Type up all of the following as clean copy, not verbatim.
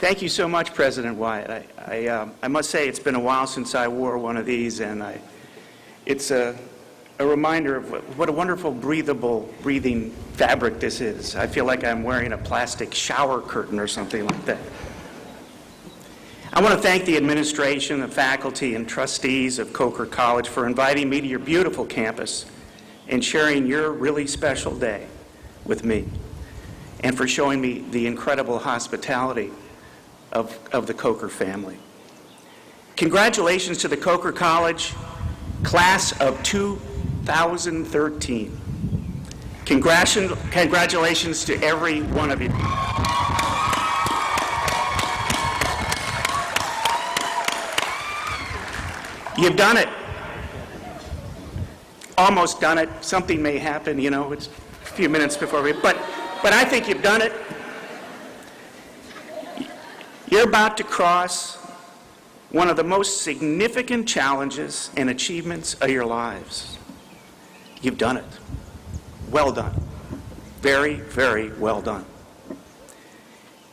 Thank you so much, President Wyatt. I must say it's been a while since I wore one of these, and it's a reminder of what a wonderful, breathing fabric this is. I feel like I'm wearing a plastic shower curtain or something like that. I want to thank the administration, the faculty, and trustees of Coker College for inviting me to your beautiful campus and sharing your really special day with me, and for showing me the incredible hospitality of the Coker family. Congratulations to the Coker College class of 2013. Congratulations to every one of you. You've done it. Almost done it. Something may happen, you know, it's a few minutes before we, but I think you've done it. You're about to cross one of the most significant challenges and achievements of your lives. You've done it. Well done. Very, very well done.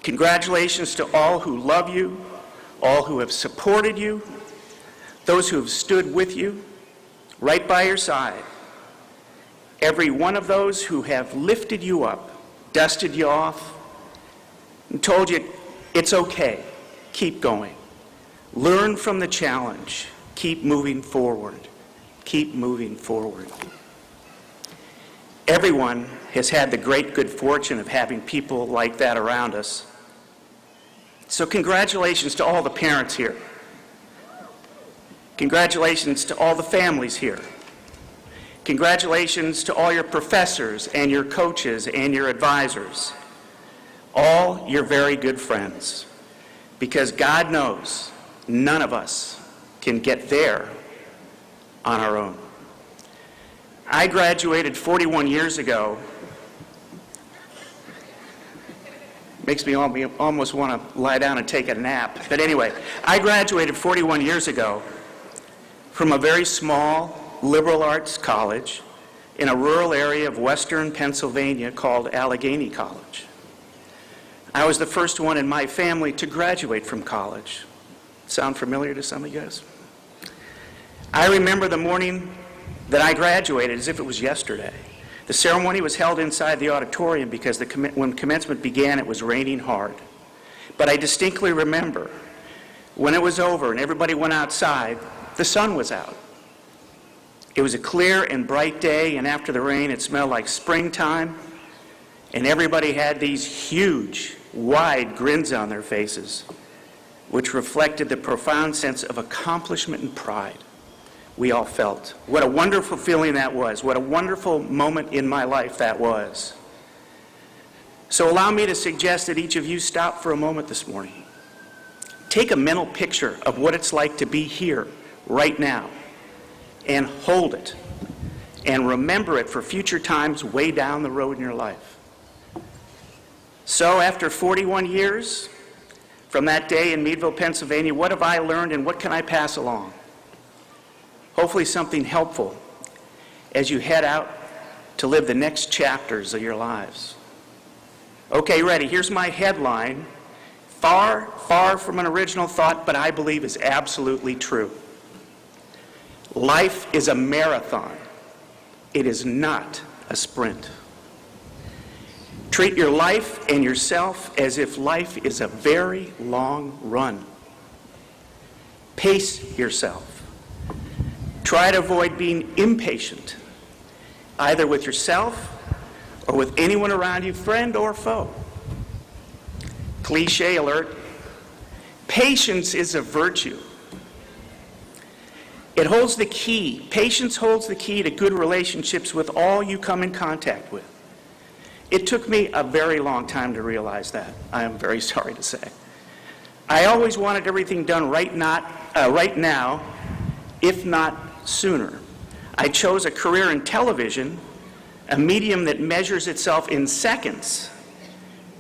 Congratulations to all who love you, all who have supported you, those who have stood with you, right by your side. Every one of those who have lifted you up, dusted you off, and told you, it's okay, keep going. Learn from the challenge, keep moving forward, keep moving forward. Everyone has had the great good fortune of having people like that around us. So congratulations to all the parents here. Congratulations to all the families here. Congratulations to all your professors and your coaches and your advisors. All your very good friends, because God knows none of us can get there on our own. I graduated 41 years ago. Makes me almost want to lie down and take a nap. But anyway, I graduated 41 years ago from a very small liberal arts college in a rural area of western Pennsylvania called Allegheny College. I was the first one in my family to graduate from college. Sound familiar to some of you guys? I remember the morning that I graduated as if it was yesterday. The ceremony was held inside the auditorium because when commencement began, it was raining hard. But I distinctly remember when it was over and everybody went outside, the sun was out. It was a clear and bright day, and after the rain, it smelled like springtime, and everybody had these huge, wide grins on their faces, which reflected the profound sense of accomplishment and pride we all felt. What a wonderful feeling that was. What a wonderful moment in my life that was. So allow me to suggest that each of you stop for a moment this morning. Take a mental picture of what it's like to be here right now, and hold it, and remember it for future times way down the road in your life. So after 41 years from that day in Meadville, Pennsylvania, what have I learned and what can I pass along? Hopefully something helpful as you head out to live the next chapters of your lives. Okay, ready. Here's my headline. Far, far from an original thought, but I believe is absolutely true. Life is a marathon. It is not a sprint. Treat your life and yourself as if life is a very long run. Pace yourself. Try to avoid being impatient, either with yourself or with anyone around you, friend or foe. Cliche alert. Patience is a virtue. It holds the key. Patience holds the key to good relationships with all you come in contact with. It took me a very long time to realize that, I am very sorry to say. I always wanted everything done right now, if not sooner. I chose a career in television, a medium that measures itself in seconds,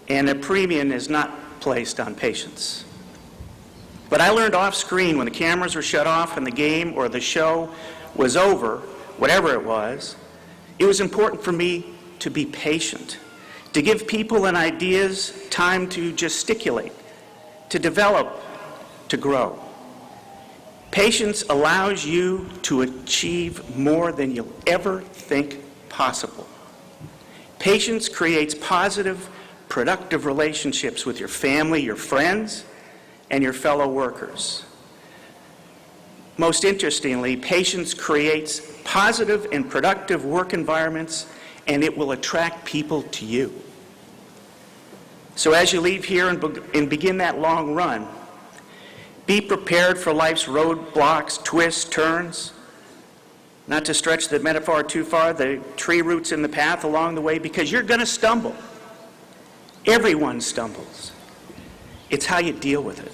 and a premium is not placed on patience. But I learned off screen when the cameras were shut off and the game or the show was over, whatever it was important for me to be patient, to give people and ideas time to gesticulate, to develop, to grow. Patience allows you to achieve more than you'll ever think possible. Patience creates positive, productive relationships with your family, your friends, and your fellow workers. Most interestingly, patience creates positive and productive work environments, and it will attract people to you. So as you leave here and begin that long run, be prepared for life's roadblocks, twists, turns. Not to stretch the metaphor too far, the tree roots in the path along the way, because you're going to stumble. Everyone stumbles. It's how you deal with it.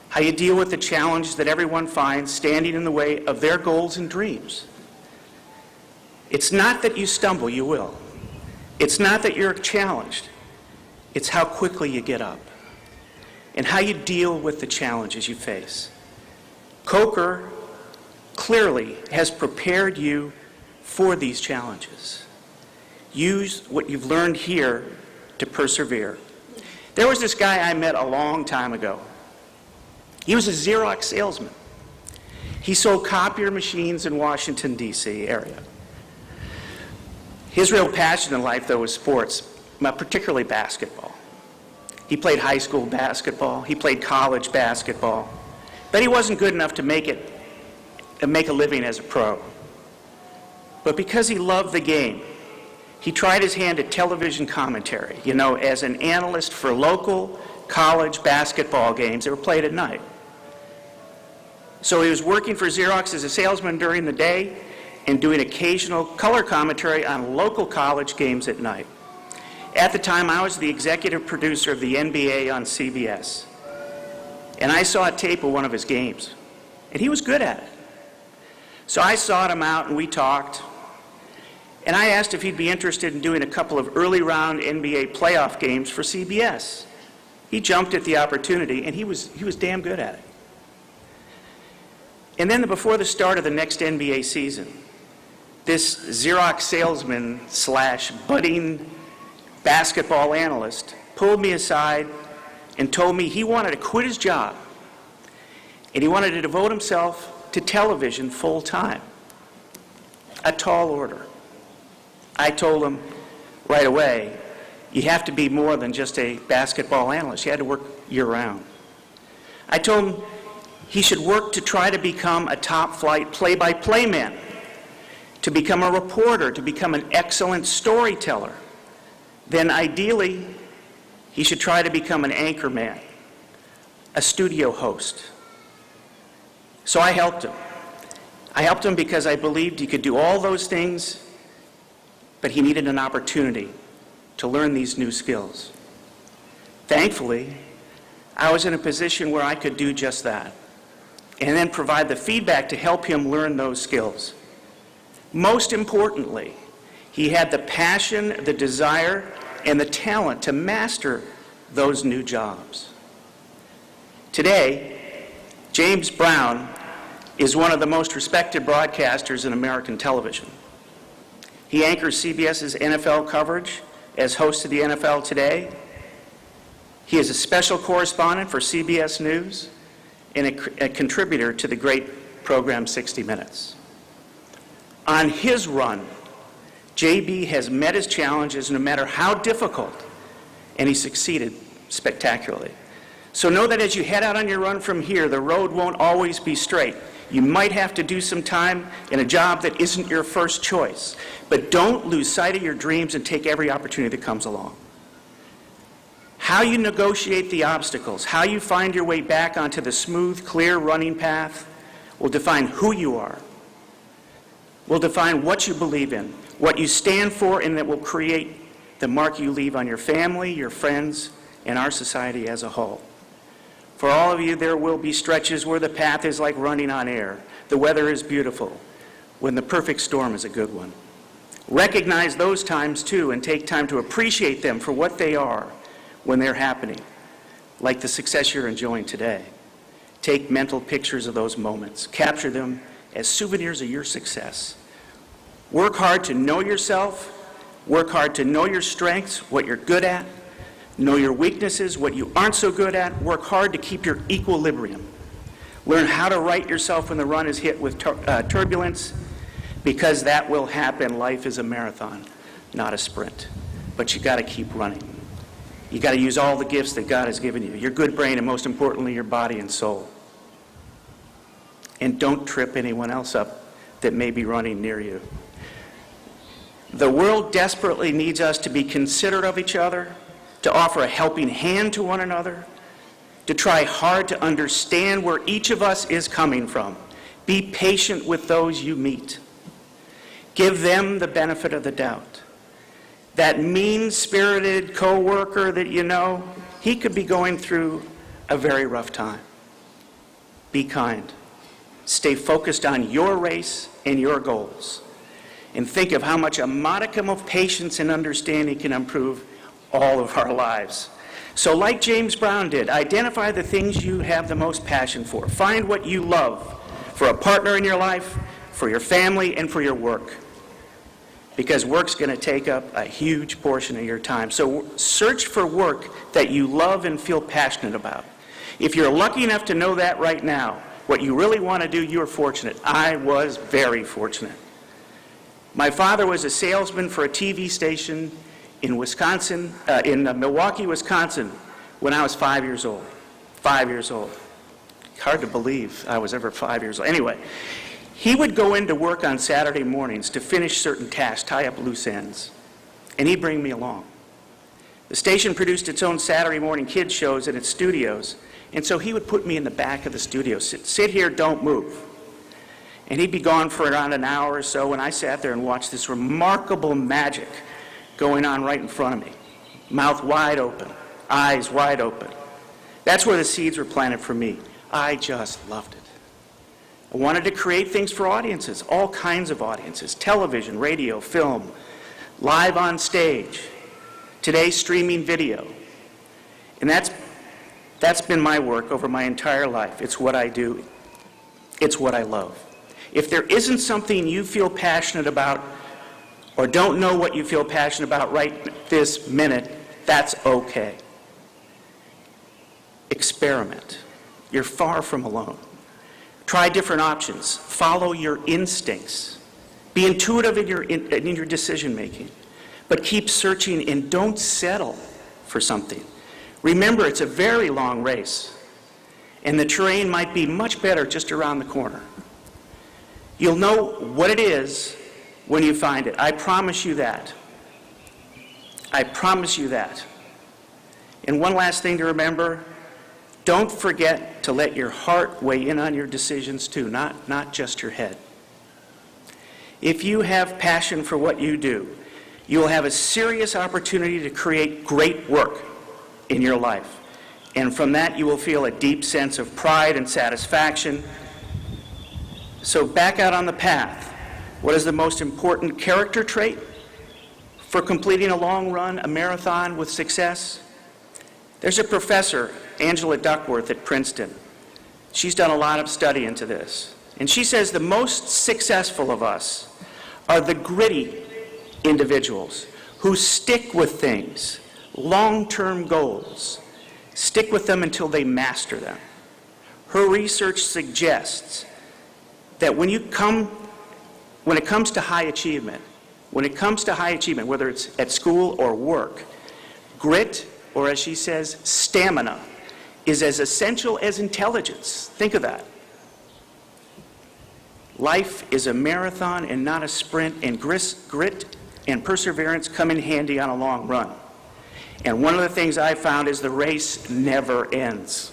How you deal with the challenges that everyone finds standing in the way of their goals and dreams. It's not that you stumble, you will. It's not that you're challenged. It's how quickly you get up and how you deal with the challenges you face. Coker clearly has prepared you for these challenges. Use what you've learned here to persevere. There was this guy I met a long time ago. He was a Xerox salesman. He sold copier machines in Washington, D.C. area. His real passion in life, though, was sports, particularly basketball. He played high school basketball. He played college basketball. But he wasn't good enough to make a living as a pro. But because he loved the game, he tried his hand at television commentary, as an analyst for local college basketball games that were played at night. So he was working for Xerox as a salesman during the day and doing occasional color commentary on local college games at night. At the time, I was the executive producer of the NBA on CBS. And I saw a tape of one of his games. And he was good at it. So I sought him out and we talked. And I asked if he'd be interested in doing a couple of early round NBA playoff games for CBS. He jumped at the opportunity, and he was damn good at it. And then before the start of the next NBA season, this Xerox salesman / budding basketball analyst pulled me aside and told me he wanted to quit his job and he wanted to devote himself to television full time. A tall order. I told him right away, you have to be more than just a basketball analyst. You had to work year-round. I told him he should work to try to become a top-flight play-by-play man, to become a reporter, to become an excellent storyteller. Then ideally, he should try to become an anchor man, a studio host. So I helped him. I helped him because I believed he could do all those things, but he needed an opportunity to learn these new skills. Thankfully, I was in a position where I could do just that, and then provide the feedback to help him learn those skills. Most importantly, he had the passion, the desire, and the talent to master those new jobs. Today, James Brown is one of the most respected broadcasters in American television. He anchors CBS's NFL coverage as host of the NFL Today. He is a special correspondent for CBS News and a contributor to the great program 60 Minutes. On his run, JB has met his challenges no matter how difficult, and he succeeded spectacularly. So know that as you head out on your run from here, the road won't always be straight. You might have to do some time in a job that isn't your first choice, but don't lose sight of your dreams and take every opportunity that comes along. How you negotiate the obstacles, how you find your way back onto the smooth, clear running path will define who you are, will define what you believe in, what you stand for, and that will create the mark you leave on your family, your friends, and our society as a whole. For all of you, there will be stretches where the path is like running on air. The weather is beautiful, when the perfect storm is a good one. Recognize those times too, and take time to appreciate them for what they are when they're happening, like the success you're enjoying today. Take mental pictures of those moments. Capture them as souvenirs of your success. Work hard to know yourself. Work hard to know your strengths, what you're good at. Know your weaknesses, what you aren't so good at. Work hard to keep your equilibrium. Learn how to right yourself when the run is hit with turbulence, because that will happen. Life is a marathon, not a sprint. But you got to keep running. You got to use all the gifts that God has given you, your good brain, and most importantly, your body and soul. And don't trip anyone else up that may be running near you. The world desperately needs us to be considerate of each other, to offer a helping hand to one another, to try hard to understand where each of us is coming from. Be patient with those you meet. Give them the benefit of the doubt. That mean-spirited coworker that you know, he could be going through a very rough time. Be kind. Stay focused on your race and your goals. And think of how much a modicum of patience and understanding can improve all of our lives. So like James Brown did, identify the things you have the most passion for. Find what you love for a partner in your life, for your family, and for your work. Because work's going to take up a huge portion of your time. So search for work that you love and feel passionate about. If you're lucky enough to know that right now, what you really want to do, you're fortunate. I was very fortunate. My father was a salesman for a TV station in Wisconsin, in Milwaukee, Wisconsin, when I was 5 years old. 5 years old. Hard to believe I was ever 5 years old. Anyway, he would go into work on Saturday mornings to finish certain tasks, tie up loose ends, and he'd bring me along. The station produced its own Saturday morning kids shows in its studios, and so he would put me in the back of the studio, sit here, don't move. And he'd be gone for around an hour or so, and I sat there and watched this remarkable magic going on right in front of me. Mouth wide open, eyes wide open. That's where the seeds were planted for me. I just loved it. I wanted to create things for audiences, all kinds of audiences, television, radio, film, live on stage, today streaming video. And that's been my work over my entire life. It's what I do. It's what I love. If there isn't something you feel passionate about or don't know what you feel passionate about right this minute, that's okay. Experiment. You're far from alone. Try different options. Follow your instincts. Be intuitive in your decision making. But keep searching and don't settle for something. Remember, it's a very long race, and the terrain might be much better just around the corner. You'll know what it is when you find it. I promise you that. I promise you that. And one last thing to remember, don't forget to let your heart weigh in on your decisions too, not just your head. If you have passion for what you do, you'll have a serious opportunity to create great work in your life. And from that, you will feel a deep sense of pride and satisfaction. So back out on the path. What is the most important character trait for completing a long run, a marathon with success? There's a professor, Angela Duckworth at Princeton. She's done a lot of study into this. And she says the most successful of us are the gritty individuals who stick with things, long-term goals, stick with them until they master them. Her research suggests that when it comes to high achievement, whether it's at school or work, grit, or as she says, stamina, is as essential as intelligence. Think of that. Life is a marathon and not a sprint, and grit and perseverance come in handy on a long run. And one of the things I found is the race never ends.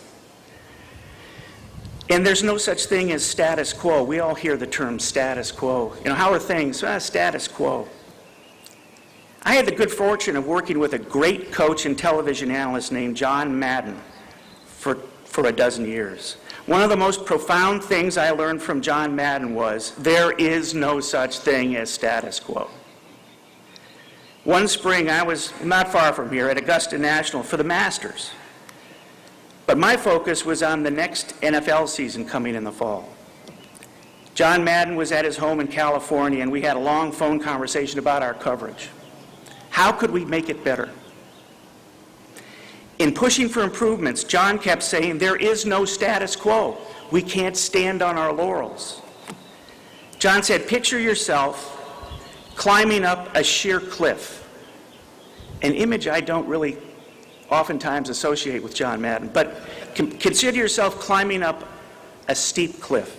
And there's no such thing as status quo. We all hear the term status quo. How are things? Status quo. I had the good fortune of working with a great coach and television analyst named John Madden for a dozen years. One of the most profound things I learned from John Madden was there is no such thing as status quo. One spring, I was not far from here at Augusta National for the Masters. But my focus was on the next NFL season coming in the fall. John Madden was at his home in California, and we had a long phone conversation about our coverage. How could we make it better? In pushing for improvements, John kept saying, there is no status quo. We can't stand on our laurels. John said, picture yourself climbing up a sheer cliff. An image I don't really oftentimes associate with John Madden, but consider yourself climbing up a steep cliff.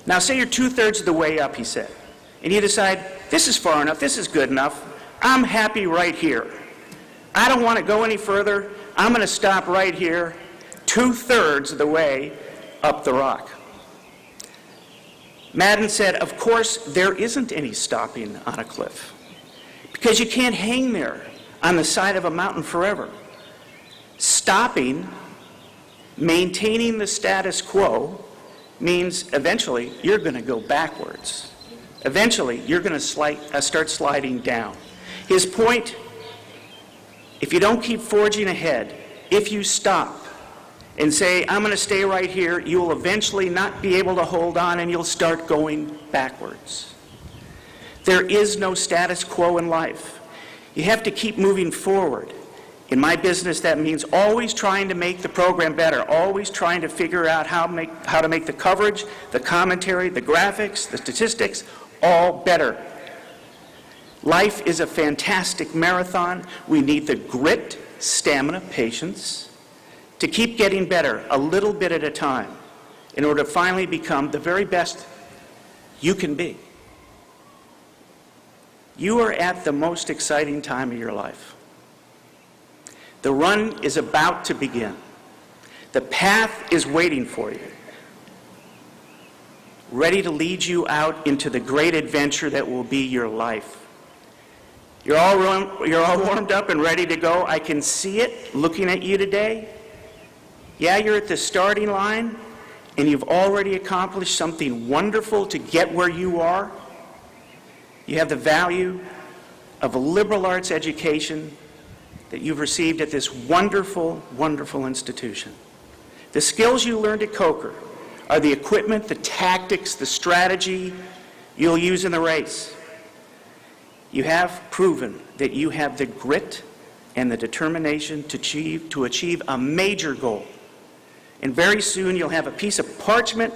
Now say you're 2/3 of the way up, he said, and you decide, this is far enough, this is good enough, I'm happy right here. I don't want to go any further, I'm going to stop right here, 2/3 of the way up the rock. Madden said, of course, there isn't any stopping on a cliff, because you can't hang there on the side of a mountain forever. Stopping, maintaining the status quo, means eventually you're going to go backwards. Eventually you're going to start sliding down. His point, if you don't keep forging ahead, if you stop and say, I'm going to stay right here, you will eventually not be able to hold on and you'll start going backwards. There is no status quo in life. You have to keep moving forward. In my business, that means always trying to make the program better, always trying to figure out how to make the coverage, the commentary, the graphics, the statistics, all better. Life is a fantastic marathon. We need the grit, stamina, patience to keep getting better a little bit at a time in order to finally become the very best you can be. You are at the most exciting time of your life. The run is about to begin. The path is waiting for you, ready to lead you out into the great adventure that will be your life. You're all warmed up and ready to go. I can see it looking at you today. Yeah, you're at the starting line, and you've already accomplished something wonderful to get where you are. You have the value of a liberal arts education that you've received at this wonderful, wonderful institution. The skills you learned at Coker are the equipment, the tactics, the strategy you'll use in the race. You have proven that you have the grit and the determination to achieve a major goal. And very soon you'll have a piece of parchment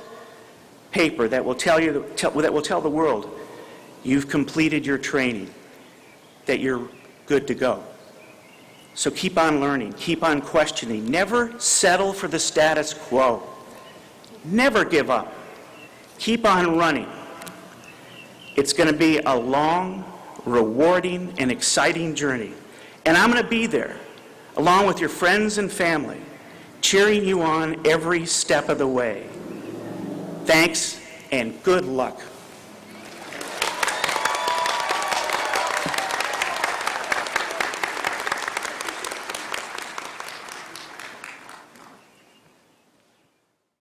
paper that will tell the world you've completed your training, that you're good to go. So keep on learning, keep on questioning. Never settle for the status quo. Never give up. Keep on running. It's going to be a long, rewarding, and exciting journey. And I'm going to be there, along with your friends and family, cheering you on every step of the way. Thanks, and good luck.